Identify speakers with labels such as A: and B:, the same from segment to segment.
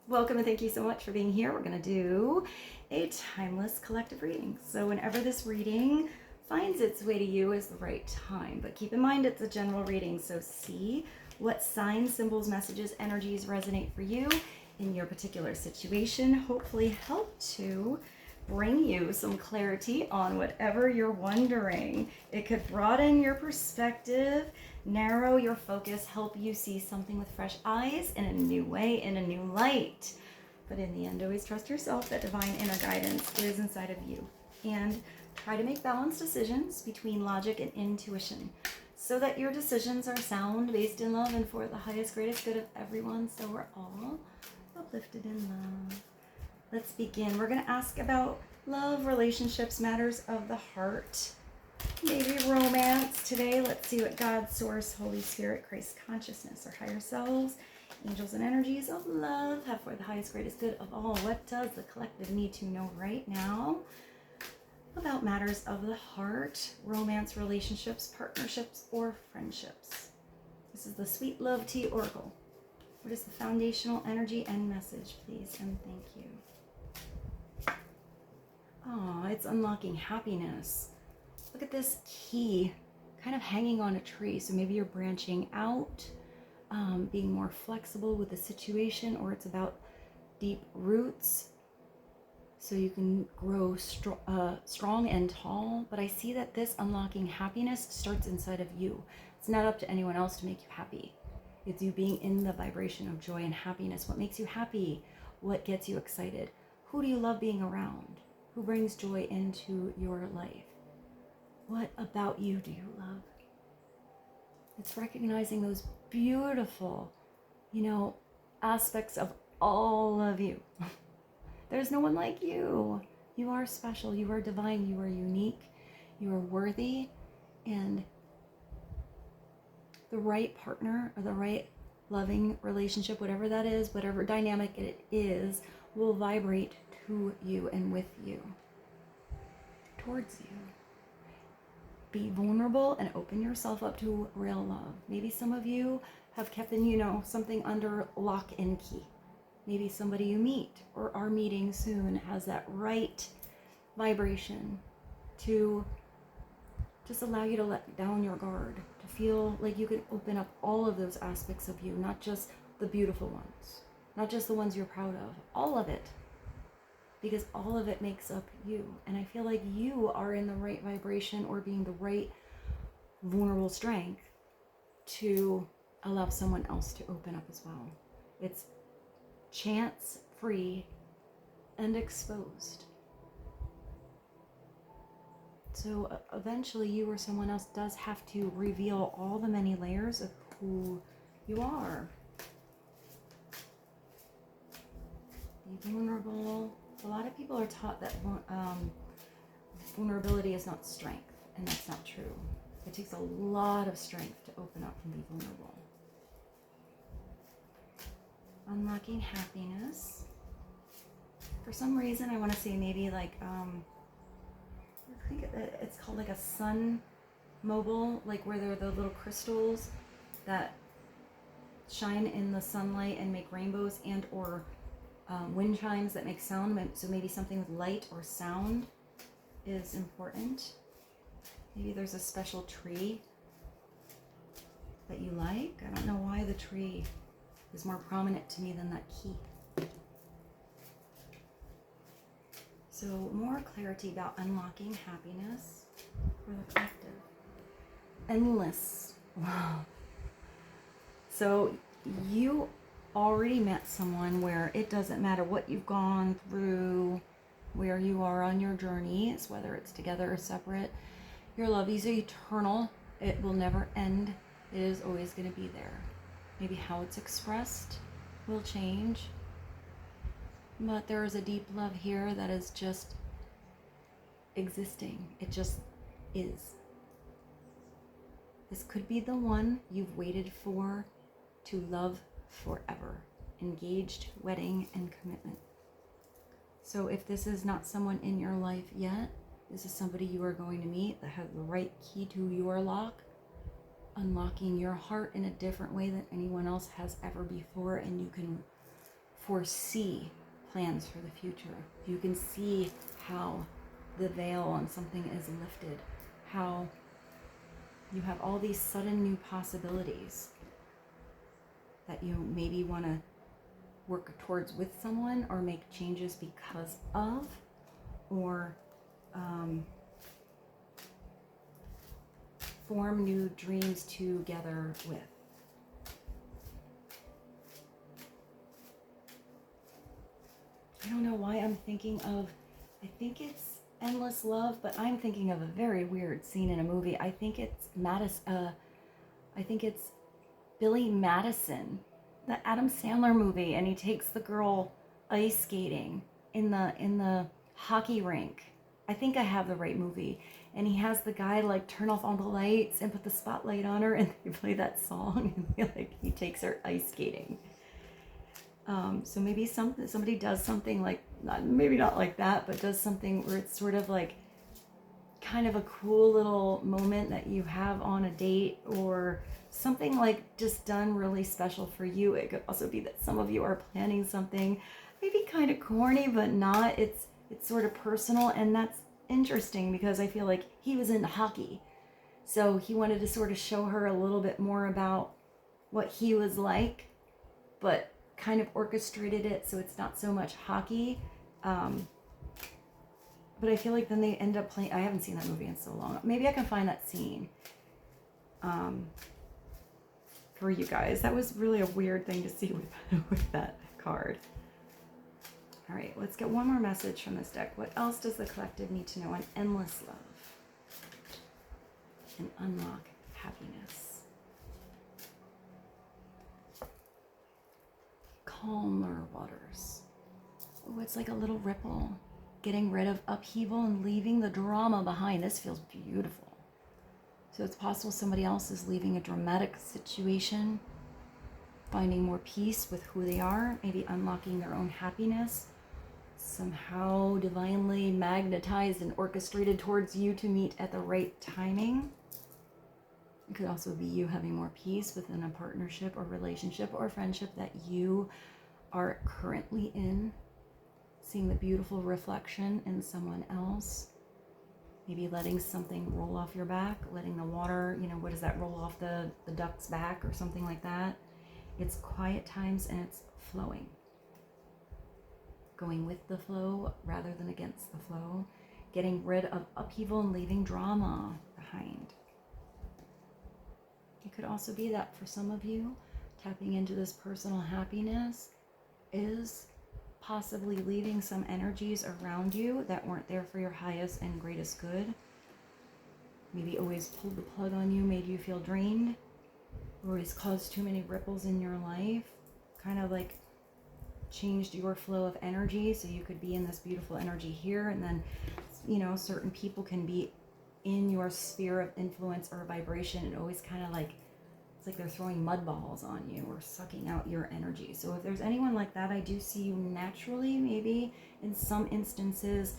A: Welcome and thank you so much for being here. We're going to do a timeless collective reading. So whenever this reading finds its way to you is the right time, but keep in mind it's a general reading. So see what signs, symbols, messages, energies resonate for you in your particular situation. Hopefully help to bring you some clarity on whatever you're wondering. It could broaden your perspective, narrow your focus, help you see something with fresh eyes in a new way, in a new light. But in the end, always trust yourself that divine inner guidance is inside of you. And try to make balanced decisions between logic and intuition so that your decisions are sound, based in love, and for the highest, greatest good of everyone. So we're all uplifted in love. Let's begin. We're going to ask about love, relationships, matters of the heart, maybe romance today. Let's see what God, Source, Holy Spirit, Christ consciousness, or higher selves, angels and energies of love have for the highest, greatest good of all. What does the collective need to know right now about matters of the heart, romance, relationships, partnerships, or friendships? This is the Sweet Love Tea Oracle. What is the foundational energy and message, please, and thank you. Oh, it's unlocking happiness. Look at this key kind of hanging on a tree. So maybe you're branching out, being more flexible with the situation, or it's about deep roots so you can grow strong and tall. But I see that this unlocking happiness starts inside of you. It's not up to anyone else to make you happy. It's you being in the vibration of joy and happiness. What makes you happy? What gets you excited? Who do you love being around? Who brings joy into your life? What about you do you love? It's recognizing those beautiful, aspects of all of you. There's no one like you. You are special. You are divine. You are unique. You are worthy. And the right partner or the right loving relationship, whatever that is, whatever dynamic it is, will vibrate to you and with you, towards you. Be vulnerable and open yourself up to real love. Maybe some of you have kept something under lock and key. Maybe somebody you meet or are meeting soon has that right vibration to just allow you to let down your guard, to feel like you can open up all of those aspects of you, not just the beautiful ones, not just the ones you're proud of, all of it. Because all of it makes up you. And I feel like you are in the right vibration or being the right vulnerable strength to allow someone else to open up as well. It's chance free and exposed. So eventually you or someone else does have to reveal all the many layers of who you are. Be vulnerable. A lot of people are taught that vulnerability is not strength, and that's not true. It takes a lot of strength to open up and be vulnerable. Unlocking happiness. For some reason, I want to say maybe like, I think it's called like a sun mobile, like where there are the little crystals that shine in the sunlight and make rainbows, and or wind chimes that make sound. So maybe something with light or sound is important. Maybe there's a special tree that you like. I don't know why the tree is more prominent to me than that key. So more clarity about unlocking happiness for the collective. Endless. Wow. So you already met someone where it doesn't matter what you've gone through, where you are on your journeys, whether it's together or separate, your love is eternal. It will never end. It is always going to be there. Maybe how it's expressed will change, but there is a deep love here that is just existing. It just is. This could be the one you've waited for to love forever. Engaged, wedding, and commitment. So if this is not someone in your life yet, this is somebody you are going to meet that has the right key to your lock, unlocking your heart in a different way than anyone else has ever before, and you can foresee plans for the future. You can see how the veil on something is lifted, how you have all these sudden new possibilities that you maybe want to work towards with someone or make changes because of, or form new dreams together with. I don't know why I'm thinking of, I think it's Endless Love, but I'm thinking of a very weird scene in a movie. I think it's Billy Madison, the Adam Sandler movie, and he takes the girl ice skating in the hockey rink. I think I have the right movie. And he has the guy like turn off all the lights and put the spotlight on her, and they play that song, and he takes her ice skating. So maybe somebody does something like, maybe not like that, but does something where it's sort of like kind of a cool little moment that you have on a date, or something like just done really special for you. It could also be that some of you are planning something maybe kind of corny, but not. It's sort of personal, and that's interesting because I feel like he was into hockey. So he wanted to sort of show her a little bit more about what he was like, but kind of orchestrated it so it's not so much hockey. But I feel like then they end up playing, I haven't seen that movie in so long. Maybe I can find that scene for you guys. That was really a weird thing to see with that card. All right, let's get one more message from this deck. What else does the collective need to know on endless love and unlock happiness? Calmer waters. Oh, it's like a little ripple. Getting rid of upheaval and leaving the drama behind. This feels beautiful. So it's possible somebody else is leaving a dramatic situation, finding more peace with who they are, maybe unlocking their own happiness, somehow divinely magnetized and orchestrated towards you to meet at the right timing. It could also be you having more peace within a partnership or relationship or friendship that you are currently in, seeing the beautiful reflection in someone else, maybe letting something roll off your back, letting the water, what does that, roll off the duck's back or something like that. It's quiet times and it's flowing. Going with the flow rather than against the flow. Getting rid of upheaval and leaving drama behind. It could also be that for some of you, tapping into this personal happiness is possibly leaving some energies around you that weren't there for your highest and greatest good. Maybe always pulled the plug on you, made you feel drained, or has caused too many ripples in your life, kind of like changed your flow of energy so you could be in this beautiful energy here, and then certain people can be in your sphere of influence or vibration and always kind of like, it's like they're throwing mud balls on you or sucking out your energy. So if there's anyone like that, I do see you naturally, maybe in some instances,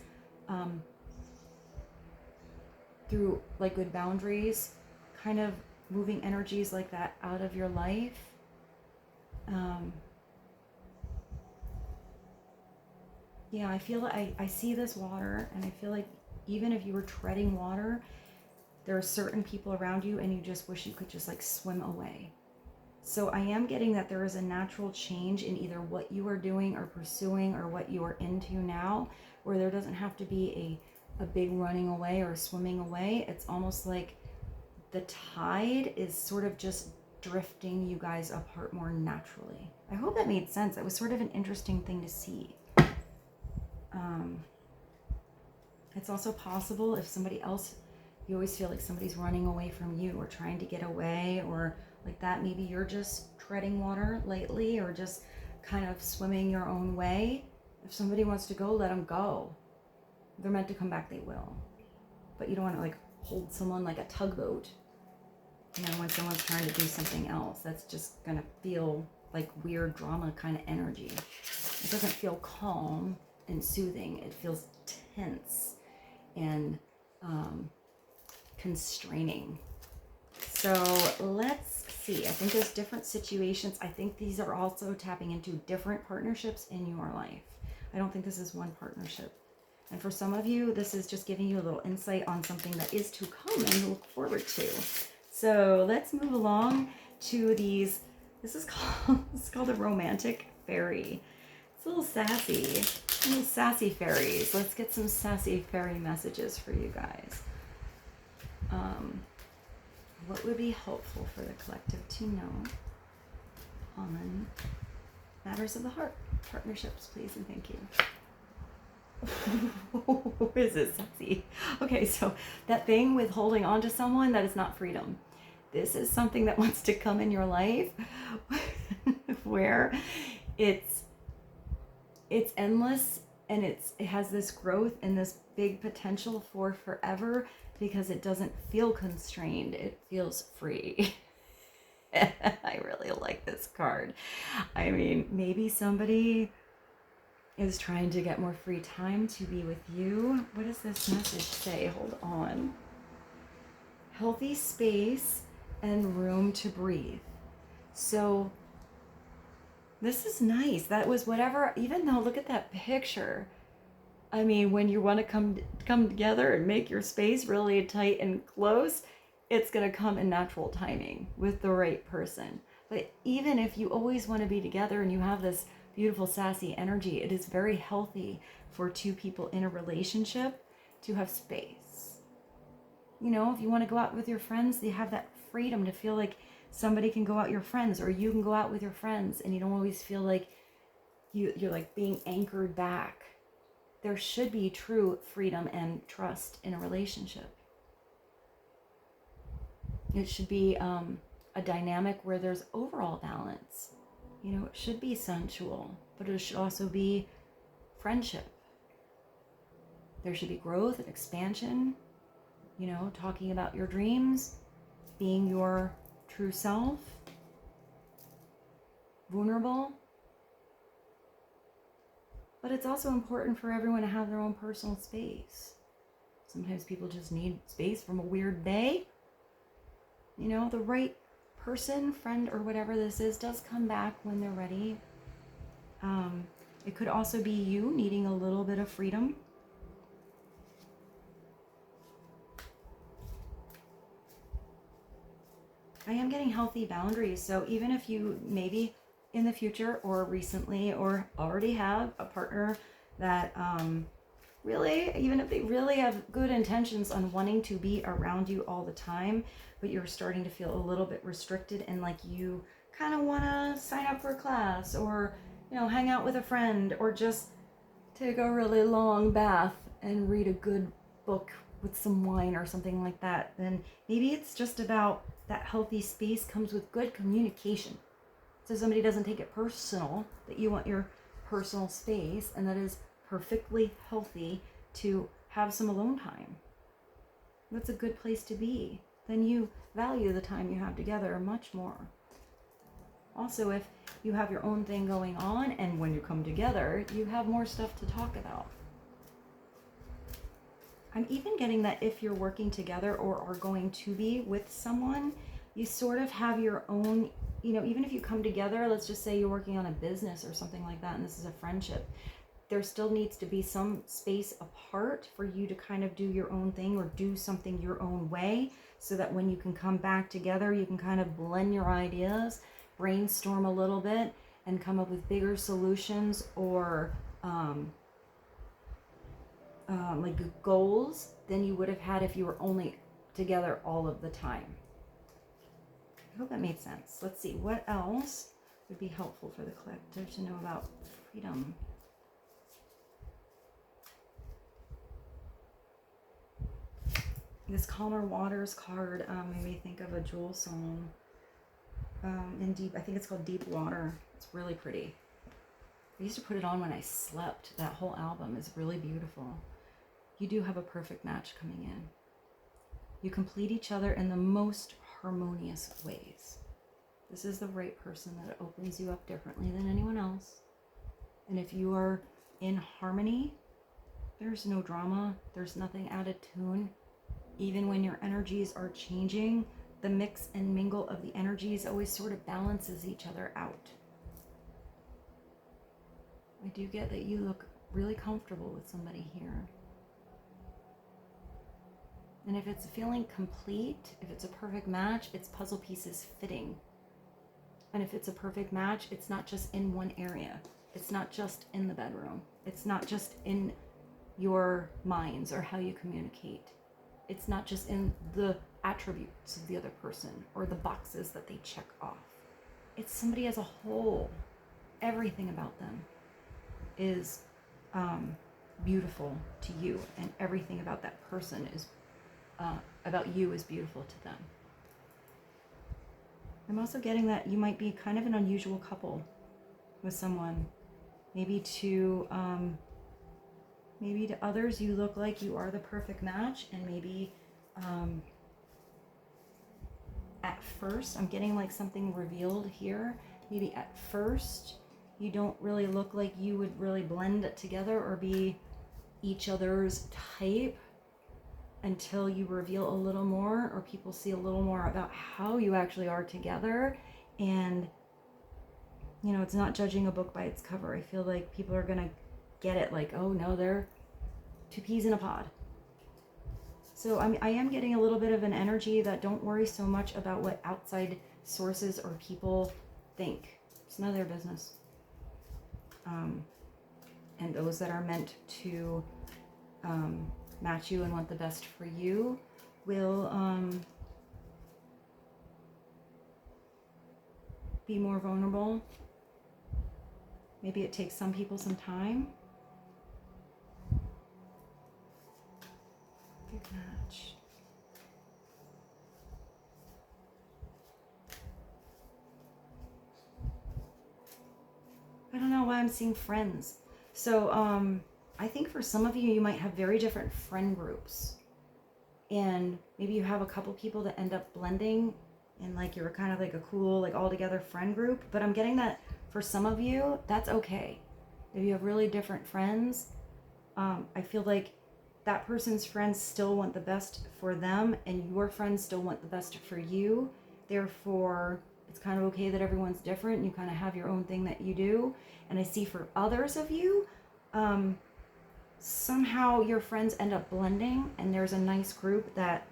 A: through like good boundaries, kind of moving energies like that out of your life. Yeah, I feel like I see this water, and I feel like even if you were treading water, there are certain people around you and you just wish you could just like swim away. So I am getting that there is a natural change in either what you are doing or pursuing or what you are into now, where there doesn't have to be a big running away or swimming away. It's almost like the tide is sort of just drifting you guys apart more naturally. I hope that made sense. It was sort of an interesting thing to see. It's also possible if somebody else, you always feel like somebody's running away from you or trying to get away or like that. Maybe you're just treading water lightly or just kind of swimming your own way. If somebody wants to go, let them go. If they're meant to come back, they will. But you don't want to like hold someone like a tugboat, when someone's trying to do something else. That's just gonna feel like weird drama kind of energy. It doesn't feel calm and soothing. It feels tense and constraining. So let's see. I think there's different situations. I think these are also tapping into different partnerships in your life. I don't think this is one partnership. And for some of you, this is just giving you a little insight on something that is to come and look forward to. So let's move along to these. This is called a romantic fairy. It's a little sassy. Little sassy fairies. Let's get some sassy fairy messages for you guys. What would be helpful for the collective to know on matters of the heart? Partnerships, please and thank you. Is it sexy? Okay, so that thing with holding on to someone, that is not freedom. This is something that wants to come in your life where it's endless, and it has this growth and this big potential for forever, because it doesn't feel constrained. It feels free. I really like this card. I mean, maybe somebody is trying to get more free time to be with you. What does this message say? Hold on. Healthy space and room to breathe. So this is nice. That was whatever, even though, look at that picture. I mean, when you want to come together and make your space really tight and close, it's going to come in natural timing with the right person. But even if you always want to be together and you have this beautiful sassy energy, it is very healthy for two people in a relationship to have space. You know, if you want to go out with your friends, you have that freedom to feel like somebody can go out with your friends, or you can go out with your friends, and you don't always feel like you're like being anchored back. There should be true freedom and trust in a relationship. It should be a dynamic where there's overall balance. You know, it should be sensual, but it should also be friendship. There should be growth and expansion, you know, talking about your dreams, being your true self, vulnerable. But it's also important for everyone to have their own personal space. Sometimes people just need space from a weird day. You know, the right person, friend, or whatever this is, does come back when they're ready. It could also be you needing a little bit of freedom. I am getting healthy boundaries. So even if you maybe in the future or recently or already have a partner that really, even if they really have good intentions on wanting to be around you all the time, but you're starting to feel a little bit restricted, and like you kind of want to sign up for a class, or, you know, hang out with a friend, or just take a really long bath and read a good book with some wine or something like that, then maybe it's just about that healthy space comes with good communication. So somebody doesn't take it personal that you want your personal space, and that is perfectly healthy to have some alone time. That's a good place to be. Then you value the time you have together much more. Also, if you have your own thing going on, and when you come together, you have more stuff to talk about. I'm even getting that if you're working together or are going to be with someone, you sort of have your own, you know, even if you come together, let's just say you're working on a business or something like that, and this is a friendship, there still needs to be some space apart for you to kind of do your own thing or do something your own way, so that when you can come back together, you can kind of blend your ideas, brainstorm a little bit, and come up with bigger solutions or like goals than you would have had if you were only together all of the time. I hope that made sense. Let's see, what else would be helpful for the collective to know about freedom? This Calmer Waters card made me think of a Jewel song in Deep, I think it's called Deep Water. It's really pretty. I used to put it on when I slept. That whole album is really beautiful. You do have a perfect match coming in. You complete each other in the most harmonious ways. This is the right person that opens you up differently than anyone else. And if you are in harmony, there's no drama, there's nothing out of tune. Even when your energies are changing, the mix and mingle of the energies always sort of balances each other out. I do get that you look really comfortable with somebody here. And if it's feeling complete, if it's a perfect match, it's puzzle pieces fitting. And if it's a perfect match, it's not just in one area. It's not just in the bedroom. It's not just in your minds or how you communicate. It's not just in the attributes of the other person or the boxes that they check off. It's somebody as a whole. Everything about them is beautiful to you, and everything about that person is about you is beautiful to them. I'm also getting that you might be kind of an unusual couple with someone. Maybe to others you look like you are the perfect match, and maybe at first, I'm getting like something revealed here. Maybe at first you don't really look like you would really blend it together or be each other's type until you reveal a little more, or people see a little more about how you actually are together. And you know, it's not judging a book by its cover. I feel like people are gonna get it like, oh no, they're two peas in a pod. So I am getting a little bit of an energy that don't worry so much about what outside sources or people think. It's none of their business. And those that are meant to match you and want the best for you will be more vulnerable. Maybe it takes some people some time. Big match. I don't know why I'm seeing friends. So I think for some of you, you might have very different friend groups. And maybe you have a couple people that end up blending and like you're kind of like a cool, like all together friend group. But I'm getting that for some of you, that's okay. If you have really different friends, I feel like that person's friends still want the best for them and your friends still want the best for you. Therefore, it's kind of okay that everyone's different. You kind of have your own thing that you do. And I see for others of you, somehow your friends end up blending and there's a nice group that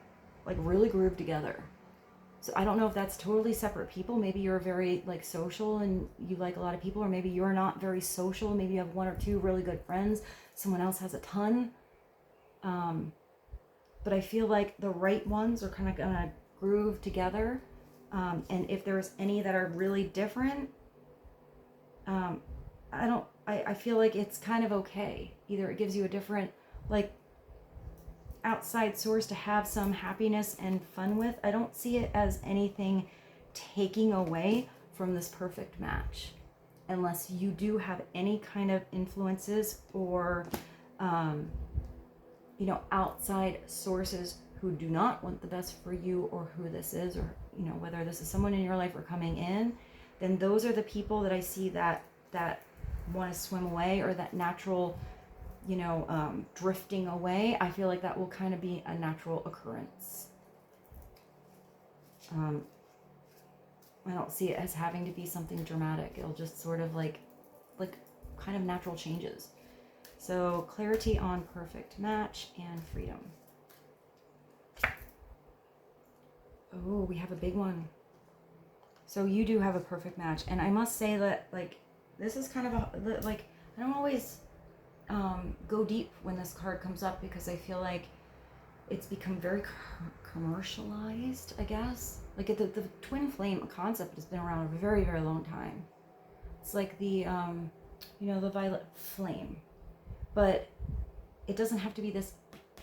A: like really groove together. So I don't know if that's totally separate people. Maybe you're very like social and you like a lot of people, or maybe you're not very social. Maybe you have one or two really good friends. Someone else has a ton. But I feel like the right ones are kind of gonna groove together. And if there's any that are really different, I feel like it's kind of okay. Either it gives you a different, like, outside source to have some happiness and fun with. I don't see it as anything taking away from this perfect match. Unless you do have any kind of influences or, you know, outside sources who do not want the best for you, or who this is, or, you know, whether this is someone in your life or coming in, then those are the people that I see that want to swim away, or that natural, you know, drifting away. I feel like that will kind of be a natural occurrence. I don't see it as having to be something dramatic. It'll just sort of like kind of natural changes. So clarity on perfect match and freedom. Oh, we have a big one. So you do have a perfect match. And I must say that, like, this is kind of a, like, I don't always go deep when this card comes up, because I feel like it's become very commercialized, I guess. Like the twin flame concept has been around a very, very long time. It's like the, you know, the violet flame. But it doesn't have to be this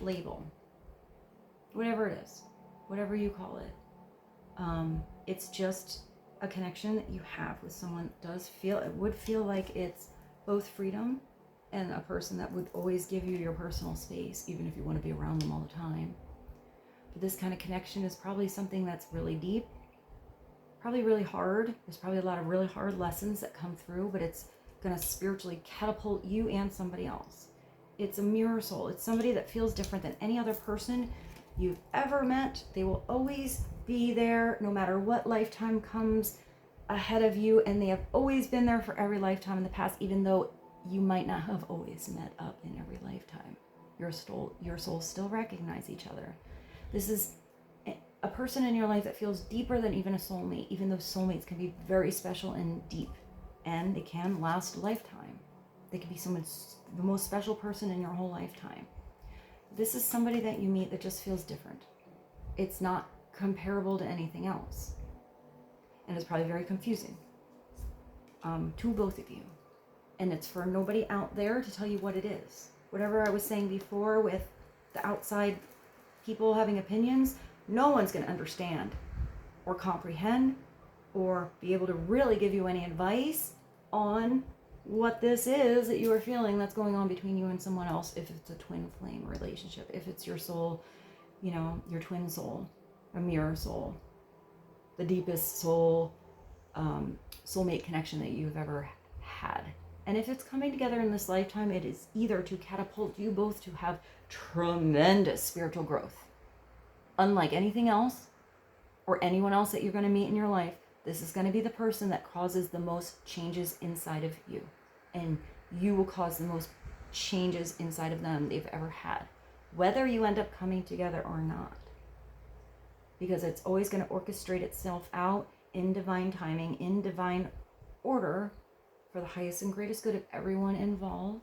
A: label. Whatever it is, whatever you call it. It's just a connection that you have with someone that would feel like it's both freedom and a person that would always give you your personal space, even if you want to be around them all the time. But this kind of connection is probably something that's really deep, probably really hard. There's probably a lot of really hard lessons that come through, but it's going to spiritually catapult you and somebody else. It's a mirror soul. It's somebody that feels different than any other person you've ever met. They will always be there no matter what lifetime comes ahead of you, and they have always been there for every lifetime in the past, even though you might not have always met up in every lifetime. Your souls still recognize each other. This is a person in your life that feels deeper than even a soulmate, even though soulmates can be very special and deep, and they can last a lifetime. They can be the most special person in your whole lifetime. This is somebody that you meet that just feels different. It's not comparable to anything else. And it's probably very confusing to both of you. And it's for nobody out there to tell you what it is. Whatever I was saying before with the outside people having opinions, no one's going to understand or comprehend or be able to really give you any advice on what this is that you are feeling that's going on between you and someone else, if it's a twin flame relationship, if it's your soul, you know, your twin soul, a mirror soul, the deepest soul, soulmate connection that you've ever had. And if it's coming together in this lifetime, it is either to catapult you both to have tremendous spiritual growth. Unlike anything else or anyone else that you're going to meet in your life, this is going to be the person that causes the most changes inside of you. And you will cause the most changes inside of them they've ever had, whether you end up coming together or not. Because it's always going to orchestrate itself out in divine timing, in divine order, for the highest and greatest good of everyone involved.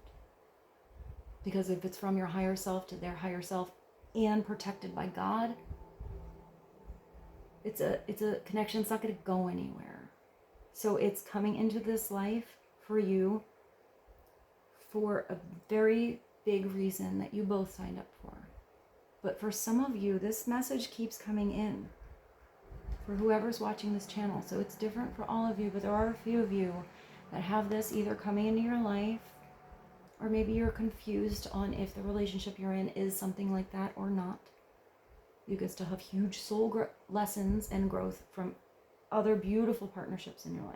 A: Because if it's from your higher self to their higher self and protected by God, it's a connection. It's not going to go anywhere. So it's coming into this life for you for a very big reason that you both signed up for. But for some of you, this message keeps coming in for whoever's watching this channel. So it's different for all of you, but there are a few of you that have this either coming into your life, or maybe you're confused on if the relationship you're in is something like that or not. You can still have huge soul lessons and growth from other beautiful partnerships in your life.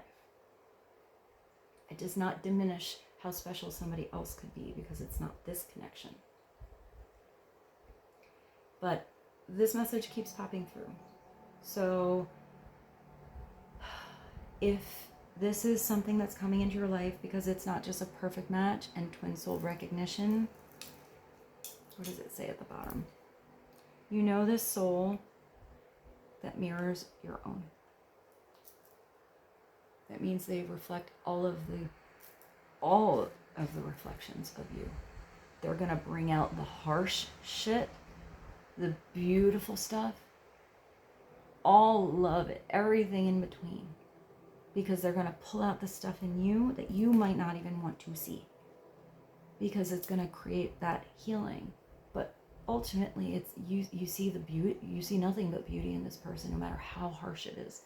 A: It does not diminish how special somebody else could be, because it's not this connection. But this message keeps popping through. So if this is something that's coming into your life because it's not just a perfect match and twin soul recognition, what does it say at the bottom? You know this soul that mirrors your own. That means they reflect all of the reflections of you. They're gonna bring out the harsh shit, the beautiful stuff, all of it, everything in between. Because they're gonna pull out the stuff in you that you might not even want to see. Because it's gonna create that healing. But ultimately, it's you see the beauty, you see nothing but beauty in this person, no matter how harsh it is.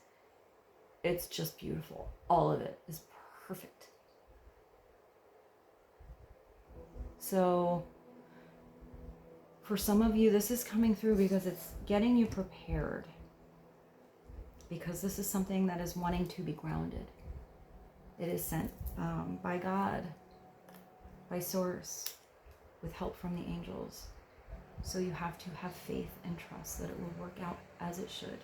A: It's just beautiful. All of it is perfect. So for some of you, this is coming through because it's getting you prepared. Because this is something that is wanting to be grounded. It is sent by God, by Source, with help from the angels. So you have to have faith and trust that it will work out as it should.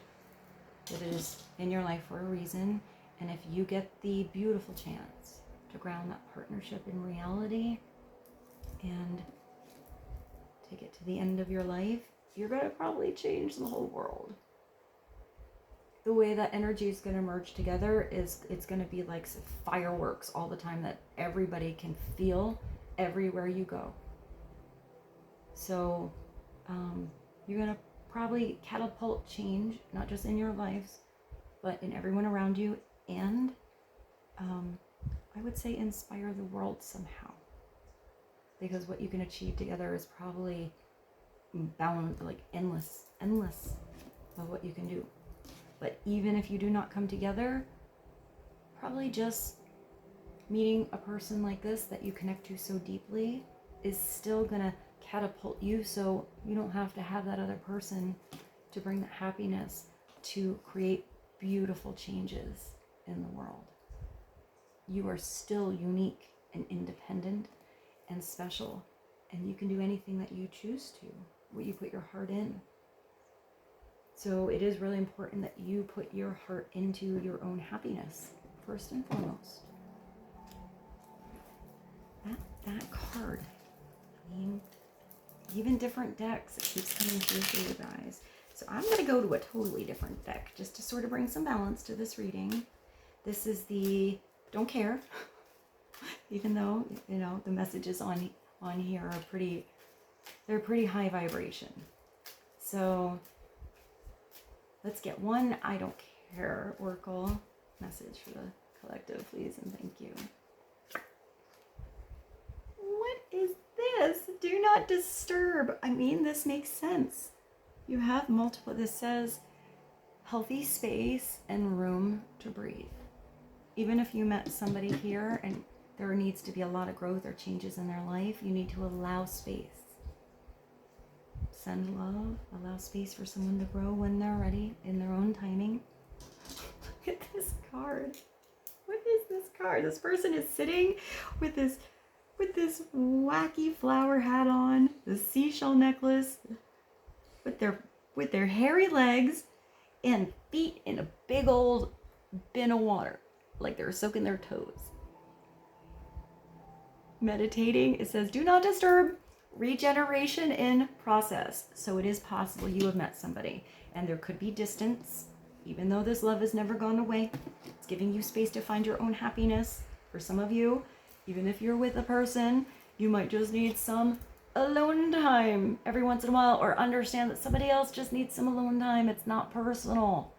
A: That it is in your life for a reason. And if you get the beautiful chance to ground that partnership in reality and take it to the end of your life, you're going to probably change the whole world. The way that energy is going to merge together is it's going to be like fireworks all the time that everybody can feel everywhere you go. So you're going to probably catapult change, not just in your lives, but in everyone around you, and I would say inspire the world somehow. Because what you can achieve together is probably bound, like endless of what you can do. But even if you do not come together, probably just meeting a person like this that you connect to so deeply is still gonna catapult you, so you don't have to have that other person to bring that happiness to create beautiful changes in the world. You are still unique and independent and special, and you can do anything that you choose to, what you put your heart in. So it is really important that you put your heart into your own happiness, first and foremost. That card, I mean, even different decks, it keeps coming through for you guys. So I'm going to go to a totally different deck just to sort of bring some balance to this reading. This is the Don't Care, even though, you know, the messages on here are they're pretty high vibration. So let's get one I Don't Care Oracle message for the collective, please, and thank you. What is this? Do not disturb. I mean, this makes sense. You have multiple, this says healthy space and room to breathe. Even if you met somebody here and there needs to be a lot of growth or changes in their life, you need to allow space. Send love, allow space for someone to grow when they're ready in their own timing. Look at this card. What is this card? This person is sitting with this wacky flower hat on, the seashell necklace, with their hairy legs and feet in a big old bin of water, like they're soaking their toes. Meditating, it says, do not disturb, regeneration in process. So it is possible you have met somebody and there could be distance, even though this love has never gone away. It's giving you space to find your own happiness. For some of you, even if you're with a person, you might just need some alone time every once in a while, or understand that somebody else just needs some alone time. It's not personal.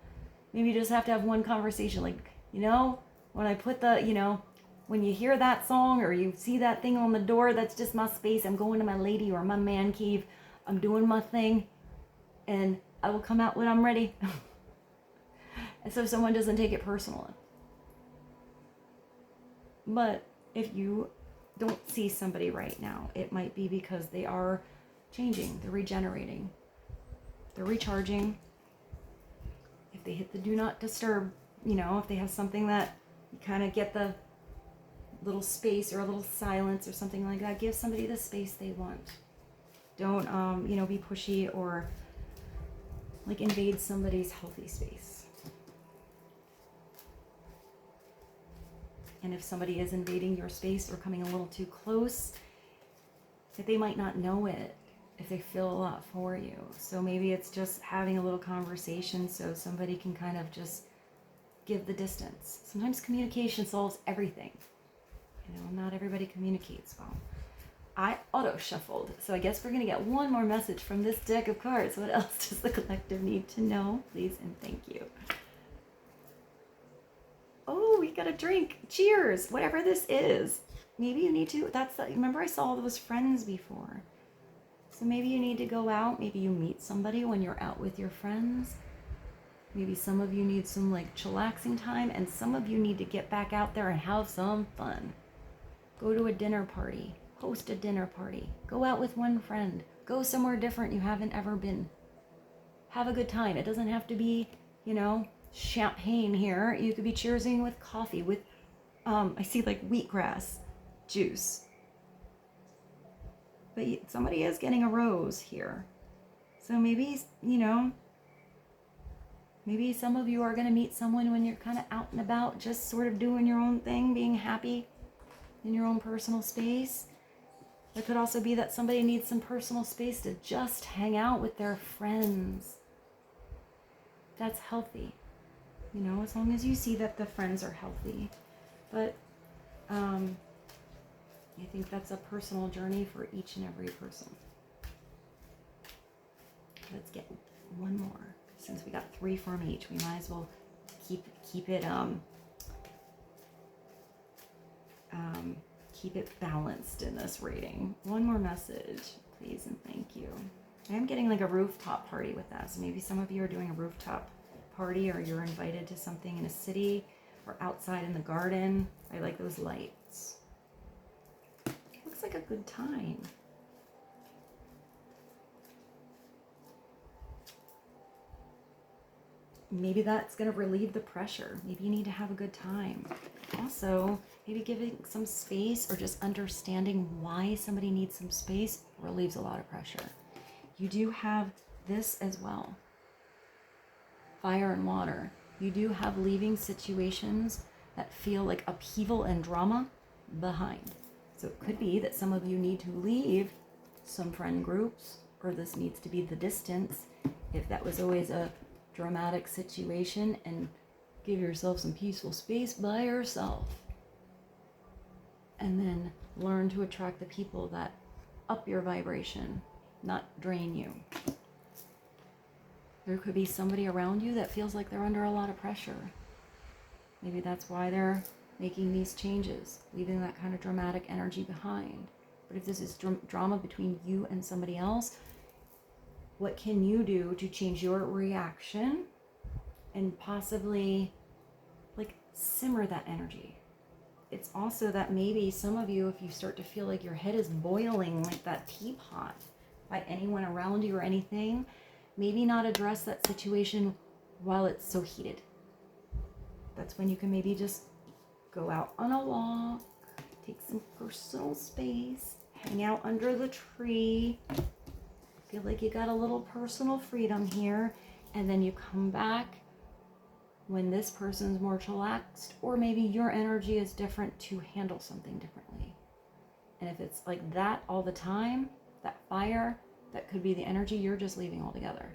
A: Maybe you just have to have one conversation. Like, you know, when I put the, you know, when you hear that song or you see that thing on the door, that's just my space. I'm going to my lady or my man cave. I'm doing my thing and I will come out when I'm ready. And so someone doesn't take it personally. But if you don't see somebody right now, it might be because they are changing, they're regenerating, they're recharging. If they hit the do not disturb, you know, if they have something that you kind of get the little space or a little silence or something like that, give somebody the space they want. Don't, you know, be pushy or like invade somebody's healthy space. And if somebody is invading your space or coming a little too close, that they might not know it if they feel a lot for you. So maybe it's just having a little conversation so somebody can kind of just give the distance. Sometimes communication solves everything. You know, not everybody communicates well. I auto shuffled, so I guess we're gonna get one more message from this deck of cards. What else does the collective need to know? Please and thank you. Oh, we got a drink. Cheers, whatever this is. Maybe you need to, remember I saw those friends before. So maybe you need to go out. Maybe you meet somebody when you're out with your friends. Maybe some of you need some like chillaxing time, and some of you need to get back out there and have some fun. Go to a dinner party, host a dinner party, go out with one friend, go somewhere different you haven't ever been. Have a good time. It doesn't have to be, you know, champagne here. You could be cheersing with coffee, with I see like wheatgrass juice. But somebody is getting a rose here. So maybe, you know, maybe some of you are going to meet someone when you're kind of out and about, just sort of doing your own thing, being happy in your own personal space. It could also be that somebody needs some personal space to just hang out with their friends. That's healthy. You know, as long as you see that the friends are healthy. But I think that's a personal journey for each and every person. Let's get one more. Since we got 3 from each, we might as well keep it balanced in this reading. One more message, please and thank you. I am getting like a rooftop party with that. So maybe some of you are doing a rooftop party, or you're invited to something in a city or outside in the garden. I like those lights. Looks like a good time. Maybe that's going to relieve the pressure. Maybe you need to have a good time. Also, maybe giving some space or just understanding why somebody needs some space relieves a lot of pressure. You do have this as well. fire and water. You do have leaving situations that feel like upheaval and drama behind. So it could be that some of you need to leave some friend groups, or this needs to be the distance if that was always a dramatic situation, and give yourself some peaceful space by yourself. And then learn to attract the people that up your vibration, not drain you. There could be somebody around you that feels like they're under a lot of pressure. Maybe that's why they're making these changes, leaving that kind of dramatic energy behind. But if this is drama between you and somebody else, what can you do to change your reaction and possibly like simmer that energy? It's also that maybe some of you, if you start to feel like your head is boiling like that teapot by anyone around you or anything, maybe not address that situation while it's so heated. That's when you can maybe just go out on a walk, take some personal space, hang out under the tree, feel like you got a little personal freedom here, and then you come back when this person's more chillaxed, or maybe your energy is different to handle something differently. And if it's like that all the time, that fire, that could be the energy you're just leaving altogether.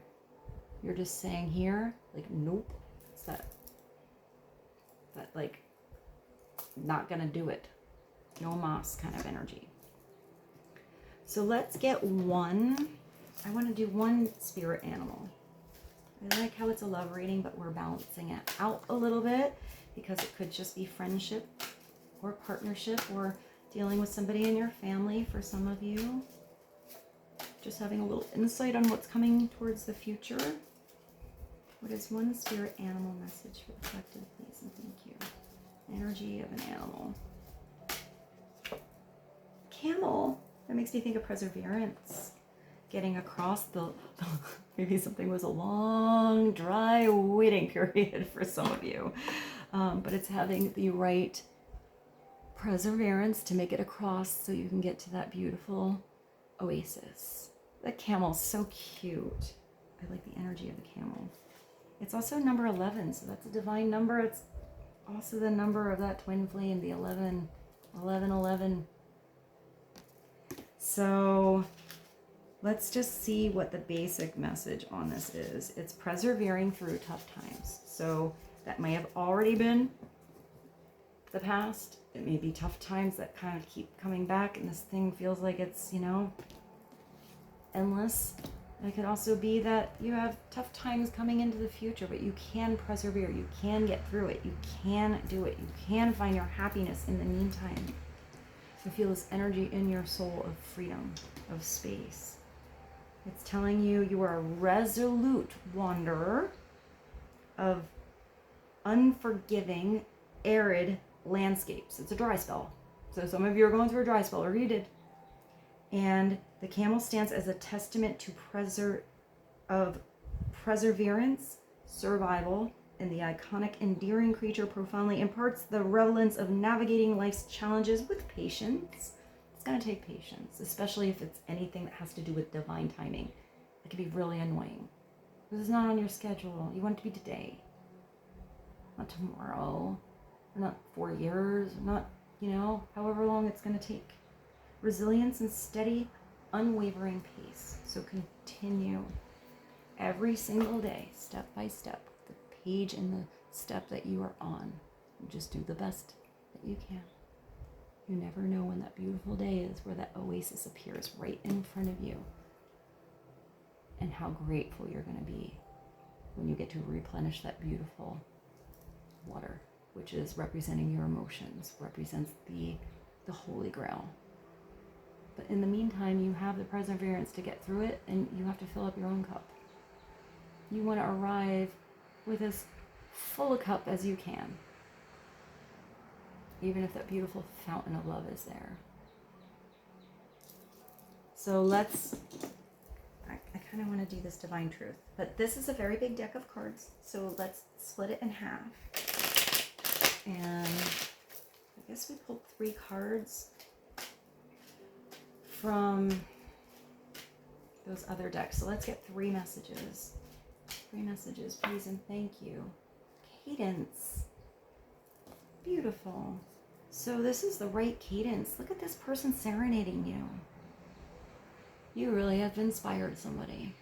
A: You're just saying here, like, nope, it's that like, not gonna do it. No mas kind of energy. So let's get one. I want to do one spirit animal. I like how it's a love reading, but we're balancing it out a little bit because it could just be friendship or partnership or dealing with somebody in your family for some of you. Just having a little insight on what's coming towards the future. What is one spirit animal message for the collective, please, and thank you. Energy of an animal. Camel. That makes me think of perseverance. Getting across the maybe something was a long, dry waiting period for some of you. But it's having the right perseverance to make it across so you can get to that beautiful oasis. The camel's so cute. I like the energy of the camel. It's also number 11, so that's a divine number. It's also the number of that twin flame, the 11, 11, 11. So let's just see what the basic message on this is. It's persevering through tough times. So that may have already been the past. It may be tough times that kind of keep coming back, and this thing feels like it's, you know, endless. It could also be that you have tough times coming into the future, but you can persevere. You can get through it. You can do it. You can find your happiness in the meantime. You feel this energy in your soul of freedom, of space. It's telling you you are a resolute wanderer of unforgiving, arid landscapes. It's a dry spell. So some of you are going through a dry spell, or you did. And the camel stands as a testament to perseverance, survival, and the iconic, endearing creature profoundly imparts the relevance of navigating life's challenges with patience. It's going to take patience, especially if it's anything that has to do with divine timing. It can be really annoying. This is not on your schedule. You want it to be today, not tomorrow, or not 4 years, or not, you know, however long it's going to take. Resilience and steady, unwavering pace. So continue every single day, step by step, the page and the step that you are on. And just do the best that you can. You never know when that beautiful day is where that oasis appears right in front of you. And how grateful you're going to be when you get to replenish that beautiful water, which is representing your emotions, represents the Holy Grail. But in the meantime, you have the perseverance to get through it, and you have to fill up your own cup. You want to arrive with as full a cup as you can, even if that beautiful fountain of love is there. So I kind of want to do this divine truth, but this is a very big deck of cards, so let's split it in half. And I guess we pulled 3 cards from those other decks. So let's get 3 messages 3 messages, please and thank you. Cadence. Beautiful. So this is the right cadence. Look at this person serenading you. You really have inspired somebody.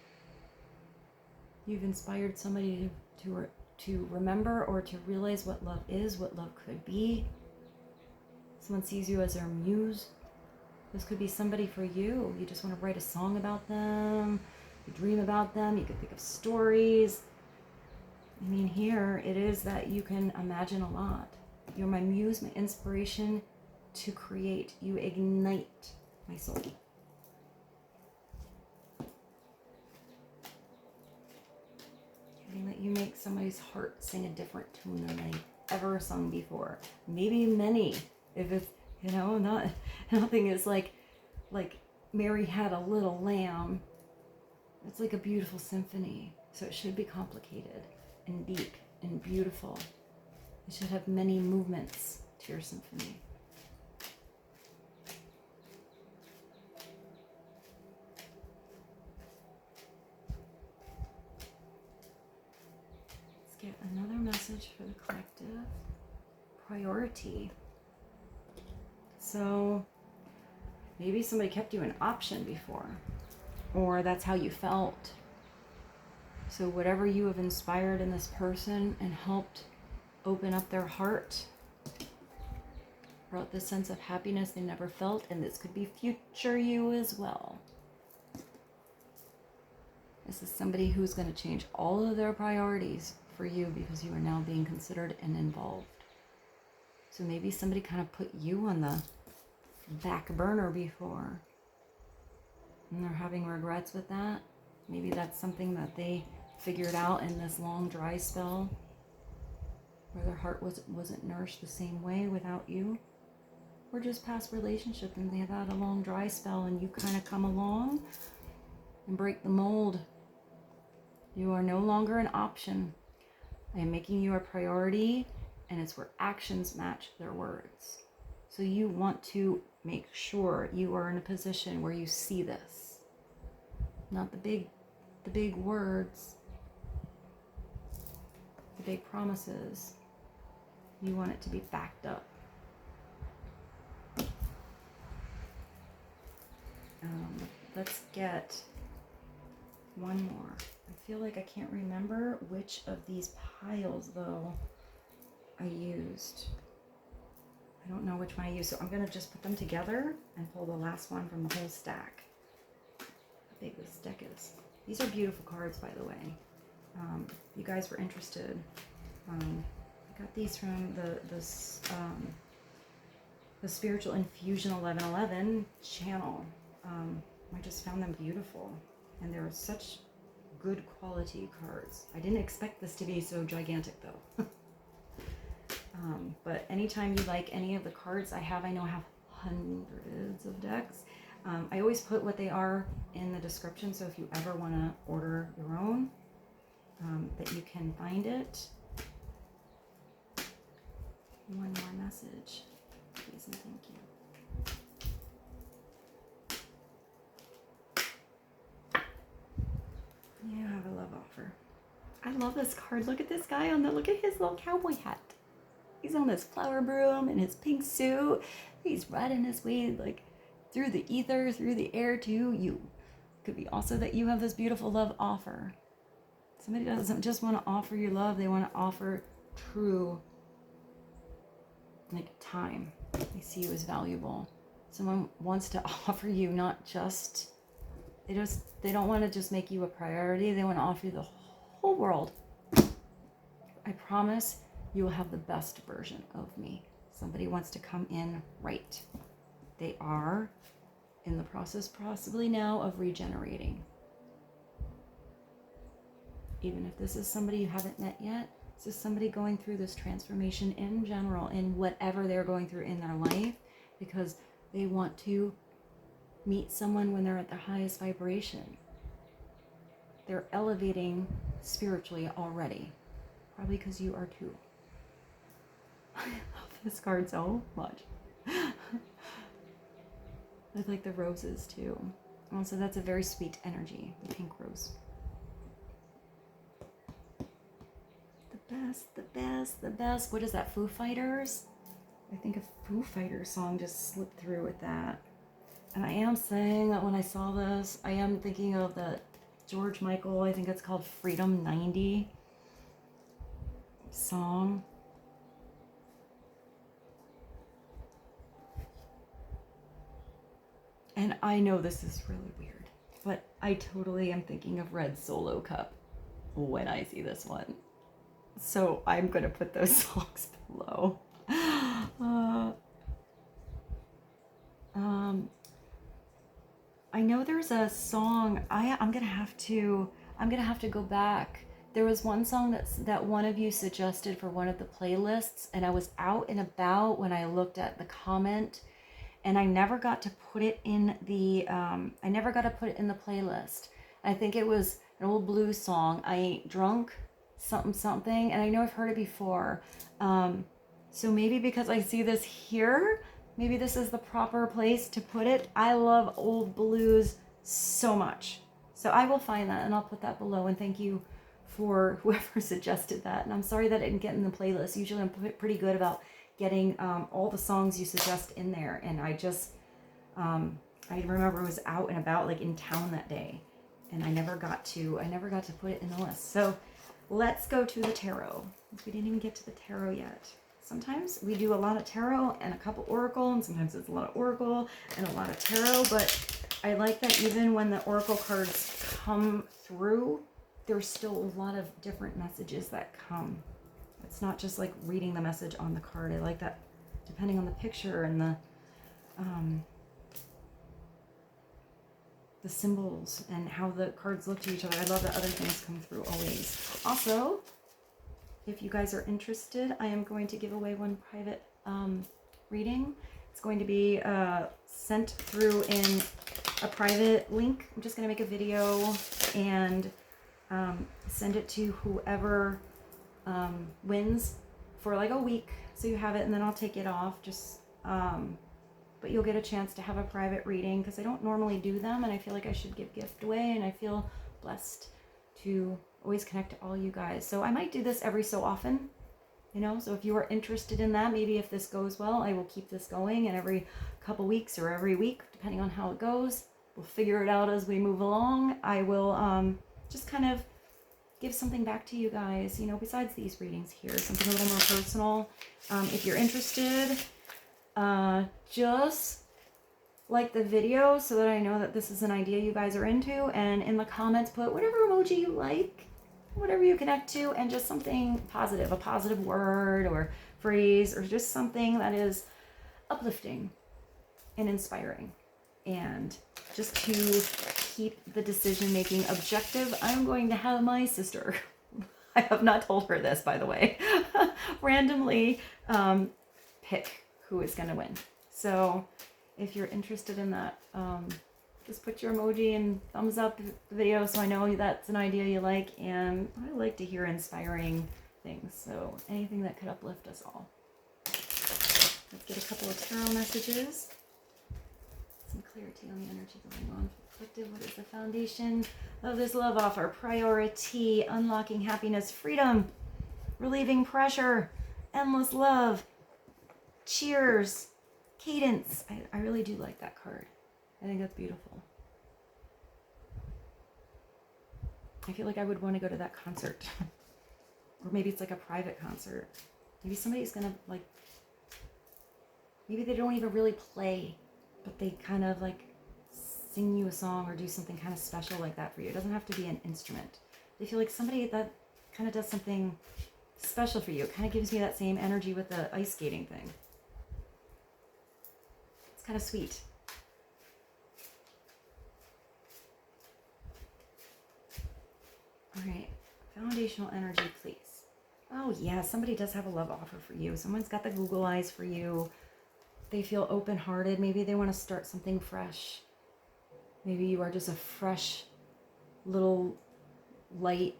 A: You've inspired somebody to remember or to realize what love is, what love could be. Someone sees you as their muse. This could be somebody for you. You just want to write a song about them. You dream about them. You could think of stories. I mean, here it is that you can imagine a lot. You're my muse, my inspiration to create. You ignite my soul. That you make somebody's heart sing a different tune than they've ever sung before. Maybe many. If it's, you know, nothing is like Mary had a little lamb. It's like a beautiful symphony. So it should be complicated and deep and beautiful. It should have many movements to your symphony. Get another message for the collective. Priority. So maybe somebody kept you an option before, or that's how you felt. So whatever you have inspired in this person and helped open up their heart, brought this sense of happiness they never felt, and this could be future you as well. This is somebody who's going to change all of their priorities for you because you are now being considered and involved. So maybe somebody kind of put you on the back burner before and they're having regrets with that. Maybe that's something that they figured out in this long dry spell where their heart wasn't nourished the same way without you, or just past relationship and they've had a long dry spell and you kind of come along and break the mold. You are no longer an option. I am making you a priority, and it's where actions match their words. So you want to make sure you are in a position where you see this. Not the big words, the big promises. You want it to be backed up. Let's get one more. I feel like I can't remember which of these piles, though, I used. I don't know which one I used, so I'm going to just put them together and pull the last one from the whole stack. How big this deck is. These are beautiful cards, by the way. You guys were interested. I got these from the Spiritual Infusion 1111 channel. I just found them beautiful, and they were such good quality cards. I didn't expect this to be so gigantic, though. But anytime you like any of the cards I have, I know I have hundreds of decks. I always put what they are in the description, so if you ever want to order your own, that you can find it. One more message, please and thank you. You have a love offer. I love this card. Look at this guy look at his little cowboy hat. He's on this flower broom in his pink suit. He's riding his way like through the ether, through the air to you. Could be also that you have this beautiful love offer. Somebody doesn't just want to offer you love, they want to offer true time. They see you as valuable. Someone wants to offer you not just, they don't want to just make you a priority, they want to offer you the whole world. I promise you will have the best version of me. Somebody wants to come in right. They are in the process possibly now of regenerating. Even if this is somebody you haven't met yet, this is somebody going through this transformation in general, in whatever they're going through in their life, because they want to meet someone when they're at their highest vibration. They're elevating spiritually already, probably because you are too. I love this card so much. I like the roses too. Also, that's a very sweet energy, the pink rose. best, the best, the best. What is that, Foo Fighters? I think a Foo Fighters song just slipped through with that. And I am saying that when I saw this, I am thinking of the George Michael, I think it's called Freedom 90 song. And I know this is really weird, but I totally am thinking of Red Solo Cup when I see this one. So I'm going to put those songs below. I know there's a song, I'm going to have to go back. There was one song that one of you suggested for one of the playlists, and I was out and about when I looked at the comment, and I never got to put it in the playlist. I think it was an old blues song, I Ain't Drunk, something, and I know I've heard it before. So maybe because I see this here, maybe this is the proper place to put it. I love old blues so much. So I will find that and I'll put that below, and thank you for whoever suggested that. And I'm sorry that it didn't get in the playlist. Usually I'm pretty good about getting all the songs you suggest in there. And I just, I remember I was out and about, like in town that day, and I never got to put it in the list. So let's go to the tarot. We didn't even get to the tarot yet. Sometimes we do a lot of tarot and a couple oracle, and sometimes it's a lot of oracle and a lot of tarot, but I like that even when the oracle cards come through, there's still a lot of different messages that come. It's not just like reading the message on the card. I like that depending on the picture and the symbols and how the cards look to each other. I love that other things come through always. Also, if you guys are interested, I am going to give away one private reading. It's going to be sent through in a private link. I'm just going to make a video and send it to whoever wins for like a week, so you have it, and then I'll take it off. Just but you'll get a chance to have a private reading, because I don't normally do them, and I feel like I should give gift away, and I feel blessed to always connect to all you guys. So I might do this every so often, you know, so if you are interested in that, maybe if this goes well, I will keep this going, and every couple weeks or every week, depending on how it goes, we'll figure it out as we move along. I will just kind of give something back to you guys, you know, besides these readings here, something a little more personal. If you're interested, just like the video so that I know that this is an idea you guys are into, and in the comments put whatever emoji you like, whatever you connect to, and just something positive, a positive word or phrase, or just something that is uplifting and inspiring. And just to keep the decision making objective, I'm going to have my sister, I have not told her this, by the way, randomly pick who is going to win. So if you're interested in that, just put your emoji and thumbs up the video so I know that's an idea you like. And I like to hear inspiring things, so anything that could uplift us all. Let's get a couple of tarot messages. Some clarity on the energy going on for the collective. What is the foundation of this love offer? Priority, unlocking happiness, freedom, relieving pressure, endless love, cheers, cadence. I really do like that card. I think that's beautiful. I feel like I would want to go to that concert. Or maybe it's like a private concert. Maybe somebody's gonna like, maybe they don't even really play, but they kind of like sing you a song or do something kind of special like that for you. It doesn't have to be an instrument. I feel like somebody that kind of does something special for you. It kind of gives me that same energy with the ice skating thing. It's kind of sweet. All right, foundational energy, please. Oh yeah, somebody does have a love offer for you. Someone's got the Google eyes for you. They feel open-hearted. Maybe they want to start something fresh. Maybe you are just a fresh little light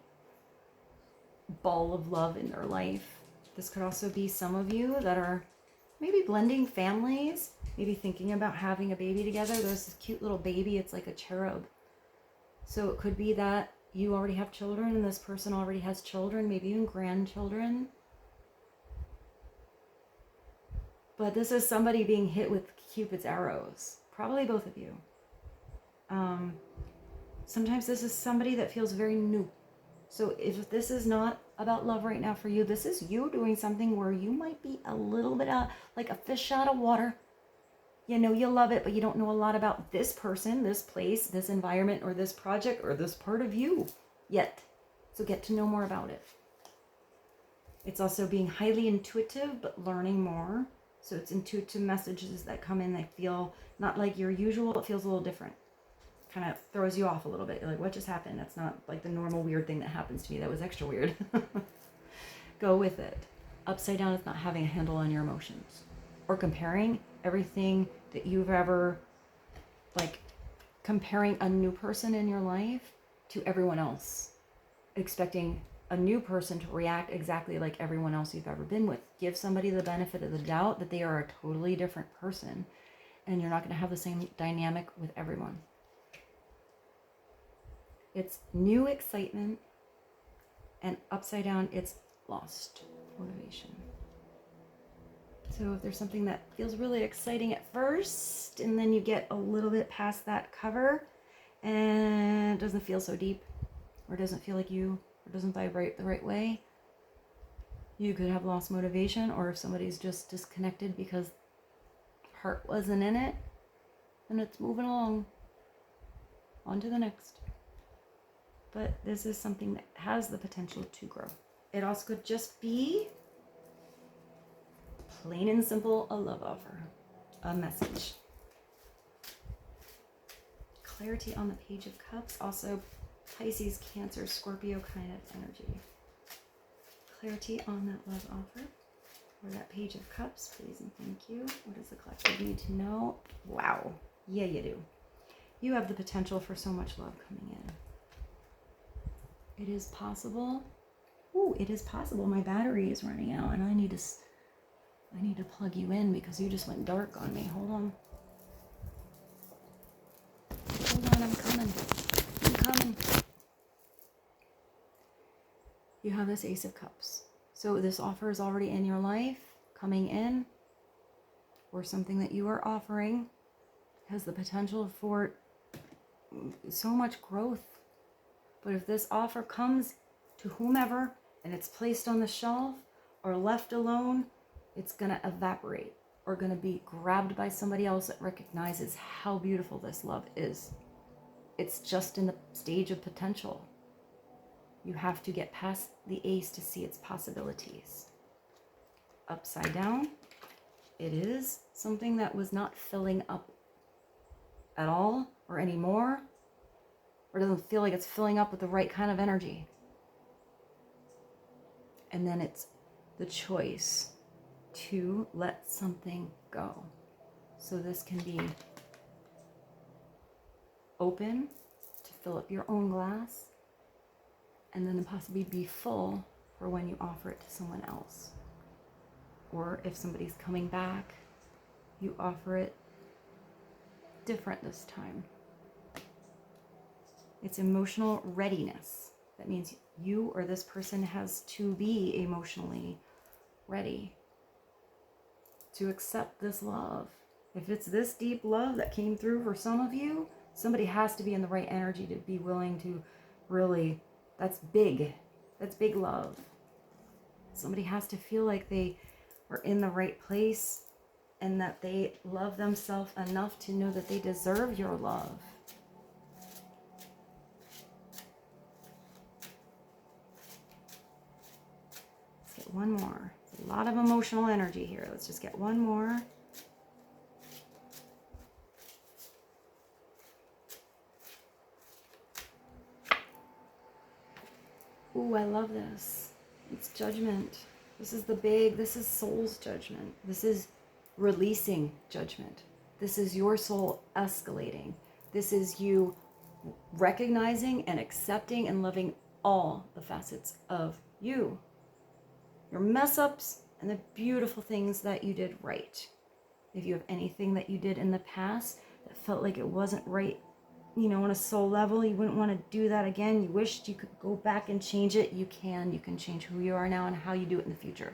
A: ball of love in their life. This could also be some of you that are maybe blending families, maybe thinking about having a baby together. There's this cute little baby. It's like a cherub. So it could be that you already have children and this person already has children, maybe even grandchildren. But this is somebody being hit with Cupid's arrows. Probably both of you. Sometimes this is somebody that feels very new. So if this is not about love right now for you, this is you doing something where you might be a little bit like a fish out of water. You know you love it, but you don't know a lot about this person, this place, this environment, or this project, or this part of you yet. So get to know more about it. It's also being highly intuitive, but learning more. So it's intuitive messages that come in that feel not like your usual. It feels a little different. Kind of throws you off a little bit. You're like, what just happened? That's not like the normal weird thing that happens to me. That was extra weird. Go with it. Upside down is not having a handle on your emotions. Or comparing everything that you've ever, like comparing a new person in your life to everyone else. Expecting a new person to react exactly like everyone else you've ever been with. Give somebody the benefit of the doubt that they are a totally different person. And you're not going to have the same dynamic with everyone. It's new excitement, and upside down, it's lost motivation. So if there's something that feels really exciting at first, and then you get a little bit past that cover, and it doesn't feel so deep, or doesn't feel like you, or doesn't vibrate the right way, you could have lost motivation, or if somebody's just disconnected because heart wasn't in it, then it's moving along. On to the next. But this is something that has the potential to grow. It also could just be plain and simple a love offer, a message. Clarity on the Page of Cups, also Pisces, Cancer, Scorpio kind of energy. Clarity on that love offer or that Page of Cups, please and thank you. What does the collective need to know? Wow. Yeah, you do. You have the potential for so much love coming in. It is possible. Ooh, it is possible. My battery is running out and I need to plug you in because you just went dark on me. Hold on. Hold on, I'm coming. I'm coming. You have this Ace of Cups. So this offer is already in your life, coming in, or something that you are offering has the potential for so much growth. But if this offer comes to whomever and it's placed on the shelf or left alone, it's going to evaporate or going to be grabbed by somebody else that recognizes how beautiful this love is. It's just in the stage of potential. You have to get past the ace to see its possibilities. Upside down, it is something that was not filling up at all or anymore, or doesn't feel like it's filling up with the right kind of energy. And then it's the choice to let something go. So this can be open to fill up your own glass, and then possibly be full for when you offer it to someone else. Or if somebody's coming back, you offer it different this time. It's emotional readiness. That means you or this person has to be emotionally ready to accept this love. If it's this deep love that came through for some of you, somebody has to be in the right energy to be willing to really, that's big. That's big love. Somebody has to feel like they are in the right place and that they love themselves enough to know that they deserve your love. Let's get one more. A lot of emotional energy here. Let's just get one more. Ooh, I love this. It's judgment. This is soul's judgment. This is releasing judgment. This is your soul escalating. This is you recognizing and accepting and loving all the facets of you. Your mess ups and the beautiful things that you did right. If you have anything that you did in the past that felt like it wasn't right you know, on a soul level, you wouldn't want to do that again. You wished you could go back and change it. You can. You can change who you are now and how you do it in the future.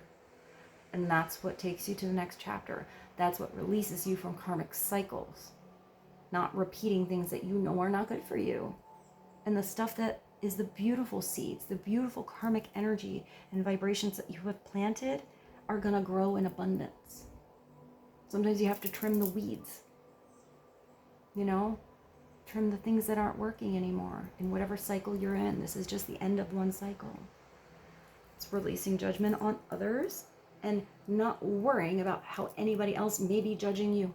A: And that's what takes you to the next chapter. That's what releases you from karmic cycles. Not repeating things that you know are not good for you. And the stuff that is the beautiful seeds, the beautiful karmic energy and vibrations that you have planted are going to grow in abundance. Sometimes you have to trim the weeds, you know, trim the things that aren't working anymore in whatever cycle you're in. This is just the end of one cycle. It's releasing judgment on others and not worrying about how anybody else may be judging you,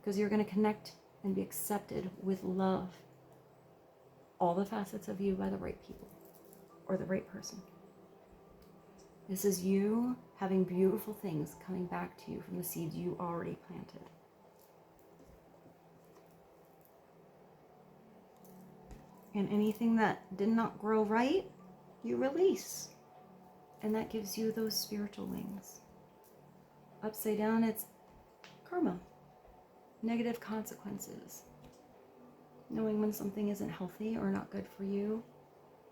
A: because you're going to connect and be accepted with love. All the facets of you by the right people or the right person. This is you having beautiful things coming back to you from the seeds you already planted. And anything that did not grow right, you release. And that gives you those spiritual wings. Upside down, it's karma, negative consequences. Knowing when something isn't healthy or not good for you,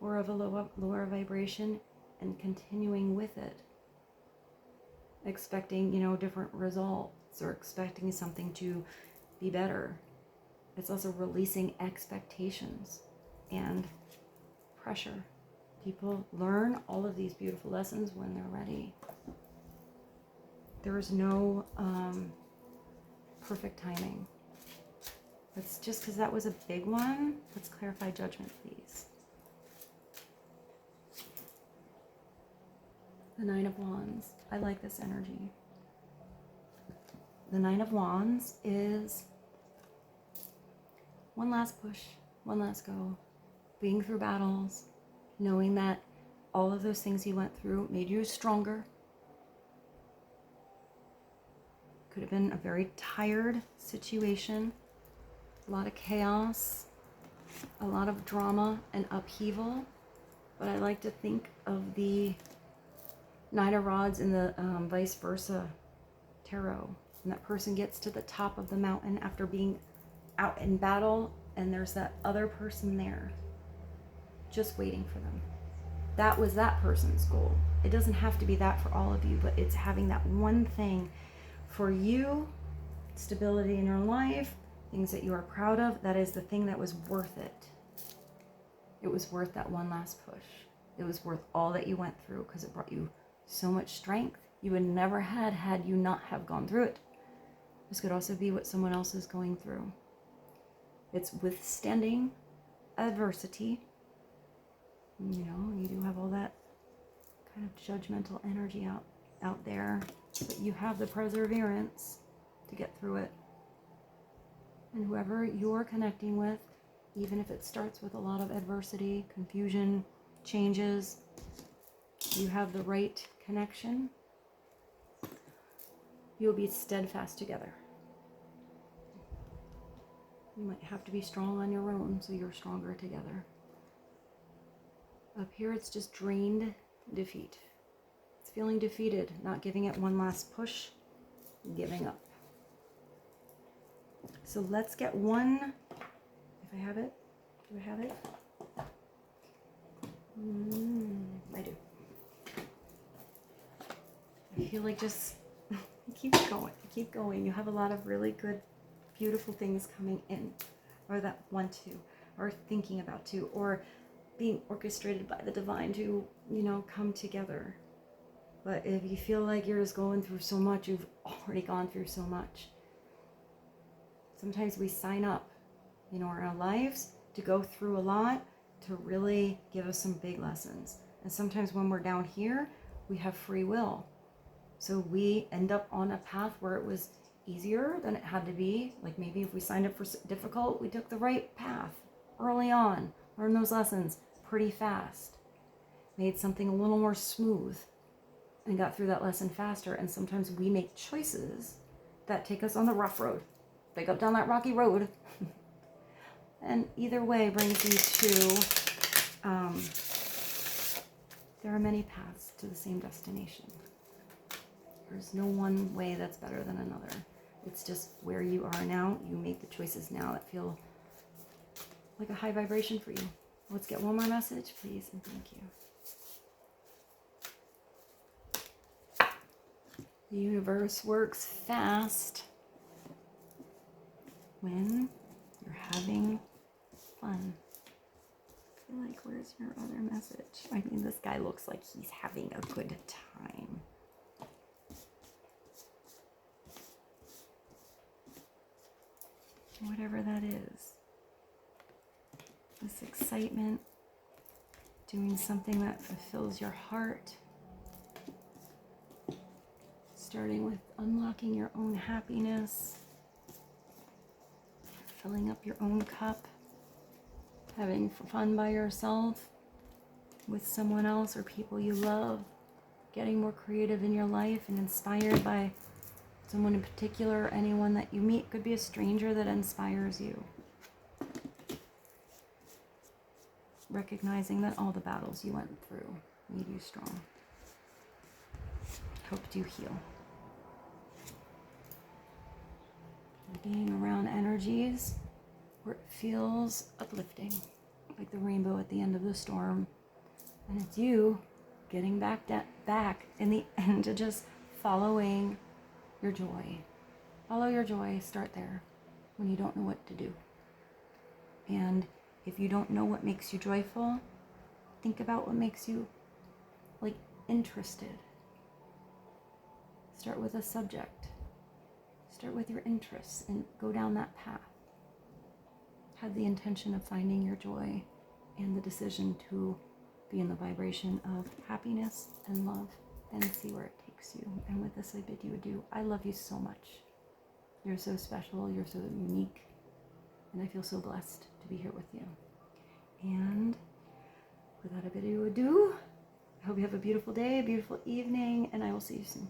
A: or of a lower vibration, and continuing with it. Expecting, you know, different results, or expecting something to be better. It's also releasing expectations and pressure. People learn all of these beautiful lessons when they're ready. There is no perfect timing. It's just because that was a big one. Let's clarify judgment, please. The Nine of Wands. I like this energy. The Nine of Wands is one last push, one last go, being through battles, knowing that all of those things you went through made you stronger. Could have been a very tired situation. A lot of chaos, a lot of drama and upheaval. But I like to think of the Knight of Rods in the vice versa tarot. And that person gets to the top of the mountain after being out in battle, and there's that other person there just waiting for them. That was that person's goal. It doesn't have to be that for all of you, but it's having that one thing for you, stability in your life, things that you are proud of. That is the thing that was worth it. It was worth that one last push. It was worth all that you went through, because it brought you so much strength you would never had you not have gone through it. This could also be what someone else is going through. It's withstanding adversity. You know, you do have all that kind of judgmental energy out there, but you have the perseverance to get through it. And whoever you're connecting with, even if it starts with a lot of adversity, confusion, changes, you have the right connection. You'll be steadfast together. You might have to be strong on your own, so you're stronger together. Up here, it's just drained defeat. It's feeling defeated, not giving it one last push, giving up. So let's get one, if I have it. Do I have it? I do. I feel like just keep going. You have a lot of really good, beautiful things coming in, or that want to, or thinking about to, or being orchestrated by the divine to, you know, come together. But if you feel like you're just going through so much, you've already gone through so much. Sometimes we sign up, you know, in our lives to go through a lot to really give us some big lessons. And sometimes when we're down here, we have free will. So we end up on a path where it was easier than it had to be. Like maybe if we signed up for difficult, we took the right path early on, learned those lessons pretty fast, made something a little more smooth, and got through that lesson faster. And sometimes we make choices that take us on the rough road, pick up down that rocky road. And either way brings you to, there are many paths to the same destination. There's no one way that's better than another. It's just where you are now. You make the choices now that feel like a high vibration for you. Let's get one more message, please, and thank you. The universe works fast when you're having fun. I feel like, where's your other message? I mean, this guy looks like he's having a good time. Whatever that is. This excitement, doing something that fulfills your heart. Starting with unlocking your own happiness. Filling up your own cup. Having fun by yourself, with someone else or people you love. Getting more creative in your life and inspired by someone in particular, or anyone that you meet. Could be a stranger that inspires you. Recognizing that all the battles you went through made you strong. Helped you heal. Being around energies where it feels uplifting, like the rainbow at the end of the storm. And it's you getting back in the end to just following your joy. Follow your joy, start there when you don't know what to do. And if you don't know what makes you joyful, think about what makes you like interested. Start with a subject. Start with your interests and go down that path. Have the intention of finding your joy and the decision to be in the vibration of happiness and love, and see where it takes you. And with this, I bid you adieu. I love you so much. You're so special. You're so unique. And I feel so blessed to be here with you. And without a bid you adieu, I hope you have a beautiful day, a beautiful evening, and I will see you soon.